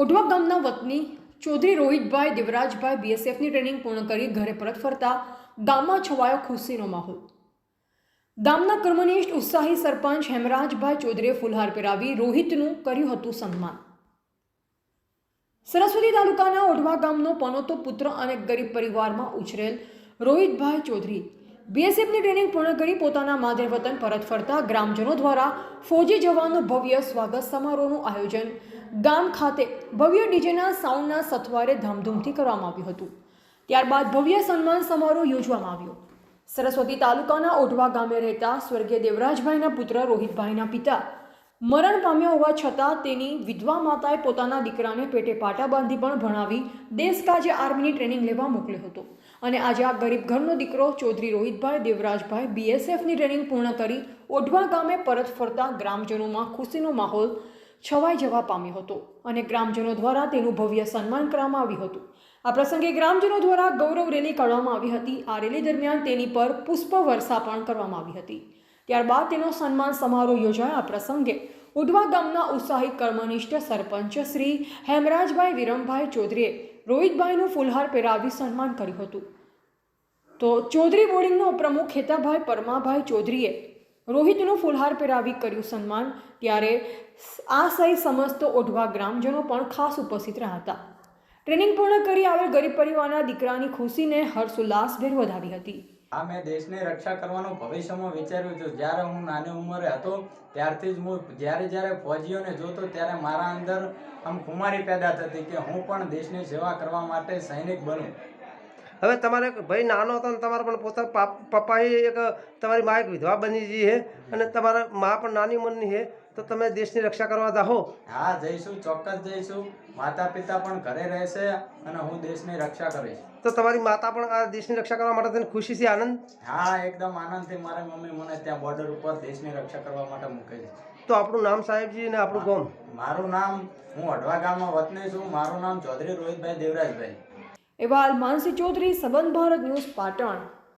ઓઢવા ગામના વતની ચૌધરી રોહિતભાઈ દેવરાજભાઈ બીએસએફની ટ્રેનિંગ પૂર્ણ કરી ઘરે પરત ફરતા ગામમાં છવાયો ખુશીનો માહોલ। ગામના કર્મનિષ્ઠ ઉત્સાહી સરપંચ હેમરાજભાઈ ચૌધરીએ ફૂલહાર પહેરાવી રોહિતનું કર્યું હતું સન્માન। સરસ્વતી તાલુકાના ઓઢવા ગામનો પનોતો પુત્ર અને ગરીબ પરિવારમાં ઉછરેલ રોહિતભાઈ ચૌધરી બીએસએફની ટ્રેનિંગ પૂર્ણ કરી પોતાના માદરે વતન પરત ફરતા ગ્રામજનો દ્વારા ફૌજી જવાનનું ભવ્ય સ્વાગત સમારોહનું આયોજન ગામ ખાતે ભવ્ય ડીજેના સાઉન્ડના સથવારે ધામધૂમથી કરવામાં આવ્યું હતું। ત્યારબાદ ભવ્ય સન્માન સમારોહ યોજવામાં આવ્યો। સરસ્વતી તાલુકાના ઓઢવા ગામે રહેતા સ્વર્ગીય દેવરાજભાઈના પુત્ર રોહિતભાઈના પિતા મરણ પામ્યા હોવા છતાં તેની વિધવા માતાએ પોતાના દીકરાને પેટે પાટા બાંધી પણ ભણાવી દેશકાજે આર્મીની ટ્રેનિંગ લેવા મોકલ્યો હતો અને આજે આ ગરીબ ઘરનો દીકરો ચૌધરી રોહિતભાઈ દેવરાજભાઈ બીએસએફની ટ્રેનિંગ પૂર્ણ કરી ઓઢવા ગામે પરત ફરતા ગ્રામજનોમાં ખુશીનો માહોલ છવાઈ જવા પામ્યો હતો અને ગ્રામજનો દ્વારા તેનું ભવ્ય સન્માન કરવામાં આવ્યું હતું। આ પ્રસંગે ગ્રામજનો દ્વારા ગૌરવ રેલી કાઢવામાં આવી હતી। આ રેલી દરમિયાન તેની પર પુષ્પવર્ષા પણ કરવામાં આવી હતી। ત્યારબાદ તેનો સન્માન સમારોહ યોજાયો। આ પ્રસંગે ઓઢવા ગામના ઉત્સાહી કર્મનિષ્ઠ સરપંચ શ્રી હેમરાજભાઈ વિરમભાઈ ચૌધરીએ રોહિતભાઈનું ફૂલહાર પહેરાવી સન્માન કર્યું હતું। તો ચૌધરી બોર્ડિંગના પ્રમુખ હેતાભાઈ પરમાભાઈ ચૌધરીએ રોહિતનું ફૂલહાર પહેરાવી કર્યું સન્માન। ત્યારે આ સહિત સમસ્ત ઓઢવા ગ્રામજનો પણ ખાસ ઉપસ્થિત રહ્યા હતા। ટ્રેનિંગ પૂર્ણ કરી આવેલ ગરીબ પરિવારના દીકરાની ખુશીને હર્ષોલ્લાસભેર વધાવી હતી। આ મેં દેશની રક્ષા કરવાનું ભવિષ્યમાં વિચાર્યું હતું। જ્યારે હું નાની ઉંમરે હતો ત્યારથી જ હું જ્યારે ફૌજીઓને જોતો ત્યારે મારા અંદર આમ ખુમારી પેદા થતી કે હું પણ દેશની સેવા કરવા માટે સૈનિક બનું। હવે તમારે ભાઈ નાનો હતો ને તમારા પણ પોતા પપ્પાએ એક તમારી મા એક વિધવા બની ગઈ છે અને તમારા મા પણ નાની ઉંમરની છે, તો તમે દેશની રક્ષા કરવા જાઓ? હા, જઈશું, ચોક્કસ જઈશું। માતા પિતા પણ ઘરે રહેશે અને હું દેશની રક્ષા કરીશ। તો તમારી માતા પણ આ દેશની રક્ષા કરવા માટે તને ખુશી છે, આનંદ? હા, એકદમ આનંદથી મારી મમ્મી મને ત્યાં બોર્ડર ઉપર દેશની રક્ષા કરવા માટે મૂકે છે। તો આપણું નામ સાહેબજી અને આપણું ગામ? મારું નામ, હું ઓઢવા ગામમાં વતની છું। મારું નામ ચૌધરી રોહિતભાઈ દેવરાજભાઈ। એવા માનસી ચૌધરી, સંબંધ ભારત ન્યૂઝ, પાટણ।